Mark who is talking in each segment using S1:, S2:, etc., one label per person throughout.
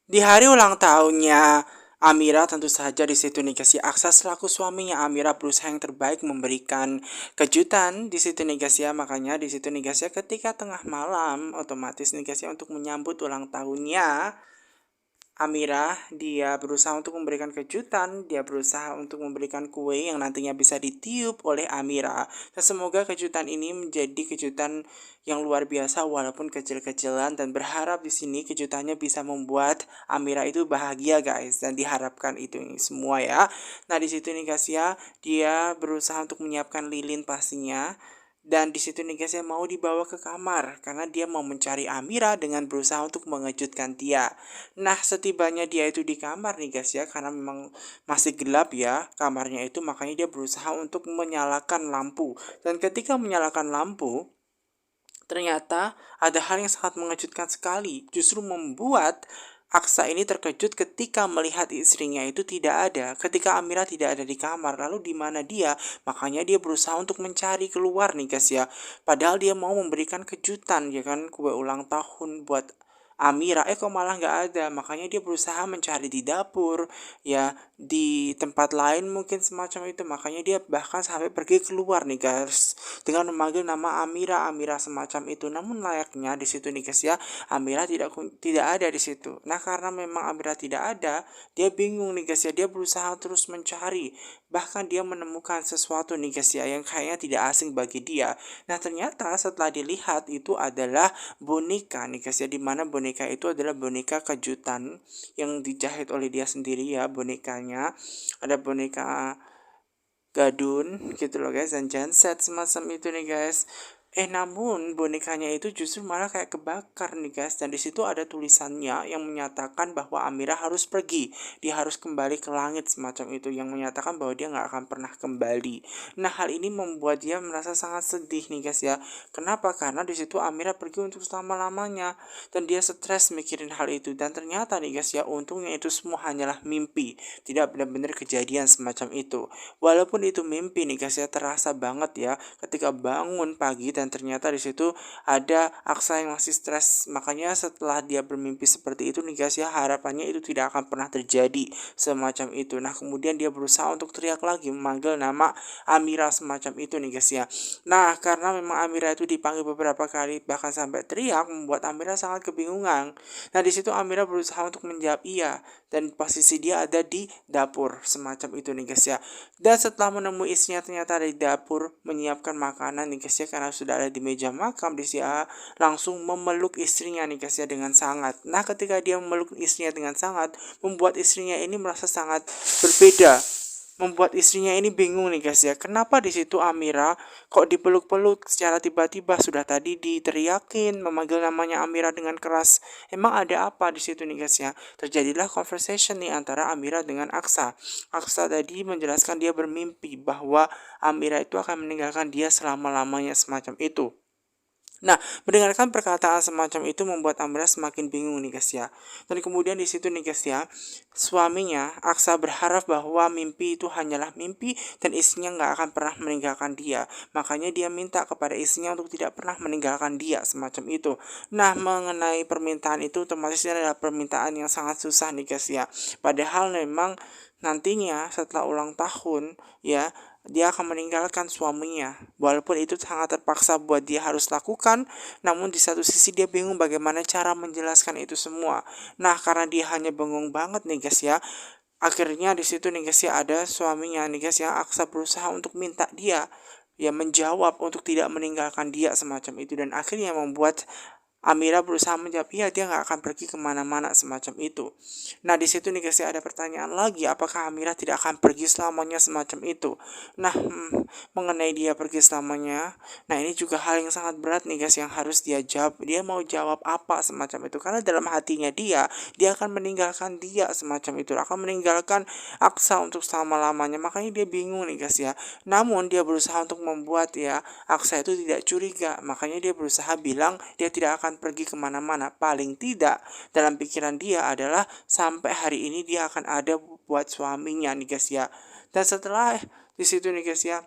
S1: Di hari ulang tahunnya Amira, tentu saja di situ nih guys ya, Aksa selaku suaminya Amira berusaha yang terbaik memberikan kejutan di situ nih guys ya. Makanya di situ nih guys ya, ketika tengah malam otomatis nih guys ya, untuk menyambut ulang tahunnya Amira, dia berusaha untuk memberikan kejutan, dia berusaha untuk memberikan kue yang nantinya bisa ditiup oleh Amira. Dan semoga kejutan ini menjadi kejutan yang luar biasa walaupun kecil-kecilan, dan berharap di sini kejutannya bisa membuat Amira itu bahagia guys, dan diharapkan itu semua ya. Nah, di situ nih guys ya, dia berusaha untuk menyiapkan lilin pastinya. Dan di situ nih guys ya, mau dibawa ke kamar karena dia mau mencari Amira dengan berusaha untuk mengejutkan dia. Nah, setibanya dia itu di kamar nih guys ya, karena memang masih gelap ya kamarnya itu, makanya dia berusaha untuk menyalakan lampu. Dan ketika menyalakan lampu, ternyata ada hal yang sangat mengejutkan sekali, justru membuat Aksa ini terkejut ketika melihat istrinya itu tidak ada. Ketika Amira tidak ada di kamar, lalu di mana dia? Makanya dia berusaha untuk mencari keluar nih guys ya. Padahal dia mau memberikan kejutan ya kan, kue ulang tahun buat Amira, kok malah nggak ada. Makanya dia berusaha mencari di dapur, ya di tempat lain mungkin semacam itu. Makanya dia bahkan sampai pergi keluar nih guys, dengan memanggil nama Amira, Amira semacam itu. Namun layaknya di situ nih guys ya, Amira tidak ada di situ. Nah, karena memang Amira tidak ada, dia bingung nih guys ya. Dia berusaha terus mencari. Bahkan dia menemukan sesuatu nih guys ya, yang kayaknya tidak asing bagi dia. Nah, ternyata setelah dilihat itu adalah boneka nih guys ya, dimana boneka itu adalah boneka kejutan yang dijahit oleh dia sendiri ya bonekanya. Ada boneka gadun gitu loh guys, dan genset semacam itu nih guys. Namun bonekanya itu justru malah kayak kebakar nih guys, dan di situ ada tulisannya yang menyatakan bahwa Amira harus pergi, dia harus kembali ke langit semacam itu, yang menyatakan bahwa dia nggak akan pernah kembali. Nah, hal ini membuat dia merasa sangat sedih nih guys ya. Kenapa? Karena di situ Amira pergi untuk selama-lamanya, dan dia stres mikirin hal itu. Dan ternyata nih guys ya, untungnya itu semua hanyalah mimpi, tidak benar-benar kejadian semacam itu. Walaupun itu mimpi nih guys ya, terasa banget ya ketika bangun pagi dan ternyata di situ ada Aksa yang masih stres. Makanya setelah dia bermimpi seperti itu nih guys ya, harapannya itu tidak akan pernah terjadi semacam itu. Nah, kemudian dia berusaha untuk teriak lagi, memanggil nama Amira semacam itu nih guys ya. Nah, karena memang Amira itu dipanggil beberapa kali bahkan sampai teriak, membuat Amira sangat kebingungan. Nah, di situ Amira berusaha untuk menjawab iya, dan posisi dia ada di dapur semacam itu nih guys ya. Dan setelah menemui istrinya ternyata ada di dapur menyiapkan makanan nih guys ya, karena sudah ada di meja makan, di sini langsung memeluk istrinya nih guys ya dengan sangat. Nah, ketika dia memeluk istrinya dengan sangat, membuat istrinya ini merasa sangat berbeda. Membuat istrinya ini bingung nih guys ya. Kenapa di situ Amira kok dipeluk-peluk secara tiba-tiba, sudah tadi diteriakin memanggil namanya Amira dengan keras. Emang ada apa di situ nih guys ya? Terjadilah conversation nih antara Amira dengan Aksa. Aksa tadi menjelaskan dia bermimpi bahwa Amira itu akan meninggalkan dia selama-lamanya semacam itu. Nah, mendengarkan perkataan semacam itu membuat Amira semakin bingung nih guys ya. Dan kemudian di situ nih guys ya, suaminya Aksa berharap bahwa mimpi itu hanyalah mimpi dan istrinya nggak akan pernah meninggalkan dia. Makanya dia minta kepada istrinya untuk tidak pernah meninggalkan dia semacam itu. Nah, mengenai permintaan itu otomatis adalah permintaan yang sangat susah nih guys ya. Padahal memang nantinya setelah ulang tahun ya, dia akan meninggalkan suaminya. Walaupun itu sangat terpaksa buat dia harus lakukan, namun di satu sisi dia bingung bagaimana cara menjelaskan itu semua. Nah, karena dia hanya bengong banget nih guys ya, akhirnya di situ nih guys ya, ada suaminya nih guys ya, Aksa berusaha untuk minta dia ya menjawab untuk tidak meninggalkan dia semacam itu, dan akhirnya membuat Amira berusaha menjawab, iya dia nggak akan pergi kemana-mana semacam itu. Nah, di situ nih guys ya, ada pertanyaan lagi, apakah Amira tidak akan pergi selamanya semacam itu? Nah, mengenai dia pergi selamanya, nah ini juga hal yang sangat berat nih guys yang harus dia jawab. Dia mau jawab apa semacam itu? Karena dalam hatinya dia akan meninggalkan dia semacam itu, akan meninggalkan Aksa untuk selama-lamanya. Makanya dia bingung nih guys ya. Namun dia berusaha untuk membuat ya Aksa itu tidak curiga. Makanya dia berusaha bilang dia tidak akan pergi kemana-mana. Paling tidak dalam pikiran dia adalah sampai hari ini dia akan ada buat suaminya nih guys ya. Dan setelah di situ nih guys ya,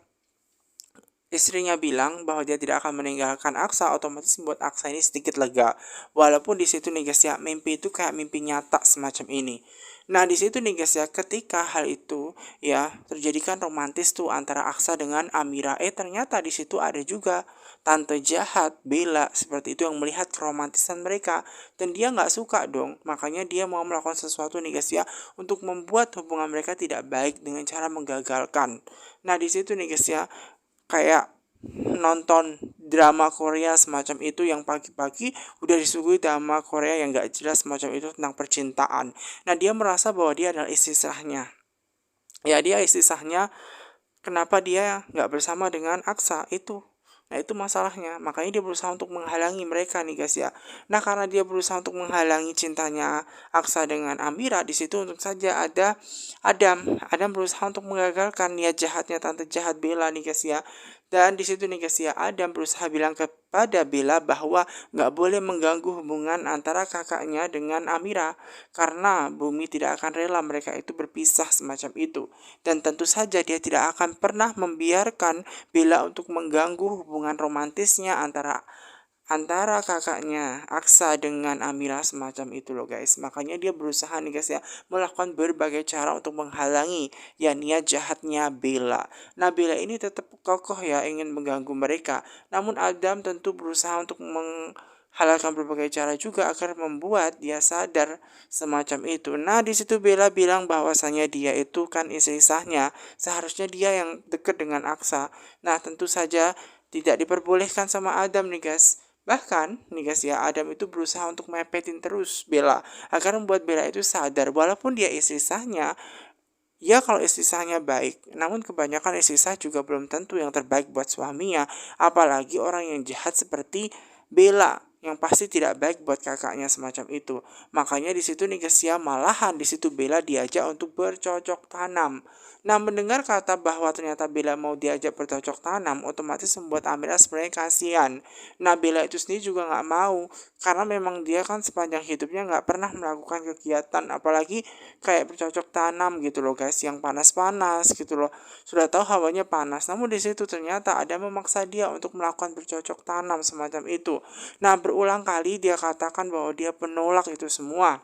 S1: istrinya bilang bahwa dia tidak akan meninggalkan Aksa, otomatis membuat Aksa ini sedikit lega. Walaupun di situ nih guys ya, mimpi itu kayak mimpi nyata semacam ini. Nah, di situ nih guys ya, ketika hal itu ya terjadi kan romantis tuh antara Aksa dengan Amira. Ternyata di situ ada juga tante jahat Bella seperti itu yang melihat keromantisan mereka dan dia nggak suka dong. Makanya dia mau melakukan sesuatu nih guys ya untuk membuat hubungan mereka tidak baik dengan cara menggagalkan. Nah, di situ nih guys ya, kayak nonton drama Korea semacam itu yang pagi-pagi udah disuguhi drama Korea yang gak jelas semacam itu tentang percintaan. Nah, dia merasa bahwa dia adalah istri sahnya. Ya, dia istri sahnya. Kenapa dia nggak bersama dengan Aksa itu? Nah, itu masalahnya. Makanya dia berusaha untuk menghalangi mereka nih guys ya. Nah, karena dia berusaha untuk menghalangi cintanya Aksa dengan Amira, di situ untuk saja ada Adam. Adam berusaha untuk mengagalkan niat jahatnya tante jahat Bella nih guys ya. Dan di situ nih guys ya, Adam berusaha bilang kepada Bella bahwa nggak boleh mengganggu hubungan antara kakaknya dengan Amira karena Bumi tidak akan rela mereka itu berpisah semacam itu. Dan tentu saja dia tidak akan pernah membiarkan Bella untuk mengganggu hubungan romantisnya antara kakaknya Aksa dengan Amira semacam itu loh guys. Makanya dia berusaha nih guys ya melakukan berbagai cara untuk menghalangi ya niat jahatnya Bella. Nah, Bella ini tetap kokoh ya ingin mengganggu mereka. Namun Adam tentu berusaha untuk menghalalkan berbagai cara juga agar membuat dia sadar semacam itu. Nah, di situ Bella bilang bahwasanya dia itu kan istri sahnya, seharusnya dia yang dekat dengan Aksa. Nah, tentu saja tidak diperbolehkan sama Adam nih guys. Bahkan nih guys ya, Adam itu berusaha untuk mepetin terus Bella agar membuat Bella itu sadar walaupun dia istri sahnya. Ya, kalau istri sahnya baik, namun kebanyakan istri sah juga belum tentu yang terbaik buat suaminya, apalagi orang yang jahat seperti Bella yang pasti tidak baik buat kakaknya semacam itu. Makanya di situ nih guys ya, malahan di situ Bella diajak untuk bercocok tanam. Nah, mendengar kata bahwa ternyata Bella mau diajak bercocok tanam, otomatis membuat Amira sebenarnya kasihan. Nah, Bella itu sendiri juga nggak mau, karena memang dia kan sepanjang hidupnya nggak pernah melakukan kegiatan, apalagi kayak bercocok tanam gitu loh guys, yang panas-panas gitu loh. Sudah tahu hawanya panas, namun di situ ternyata ada memaksa dia untuk melakukan bercocok tanam semacam itu. Nah, berulang kali dia katakan bahwa dia penolak itu semua.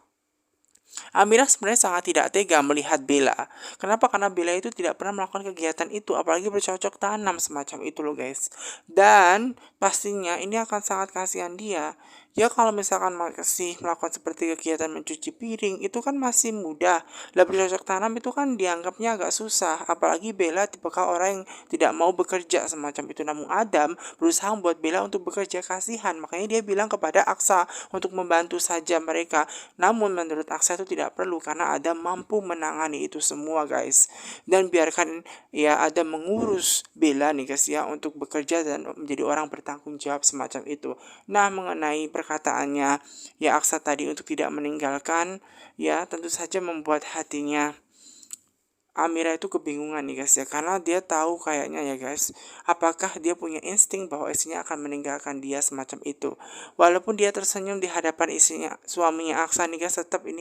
S1: Amira sebenarnya sangat tidak tega melihat Bella. Kenapa? Karena Bella itu tidak pernah melakukan kegiatan itu, apalagi bercocok tanam semacam itu loh guys. Dan pastinya ini akan sangat kasihan dia. Ya, kalau misalkan masih melakukan seperti kegiatan mencuci piring, itu kan masih mudah. Lah, bercocok tanam itu kan dianggapnya agak susah. Apalagi Bella tipikal orang yang tidak mau bekerja semacam itu. Namun Adam berusaha membuat Bella untuk bekerja, kasihan. Makanya dia bilang kepada Aksa untuk membantu saja mereka. Namun menurut Aksa itu tidak perlu karena Adam mampu menangani itu semua guys. Dan biarkan ya Adam mengurus Bella nih guys ya untuk bekerja dan menjadi orang bertanggung jawab semacam itu. Nah, mengenai perkataannya ya Aksa tadi untuk tidak meninggalkan, ya tentu saja membuat hatinya Amira itu kebingungan nih guys ya, karena dia tahu kayaknya ya guys, apakah dia punya insting bahwa istrinya akan meninggalkan dia semacam itu. Walaupun dia tersenyum di hadapan istrinya, suaminya Aksa nih guys, tetap ini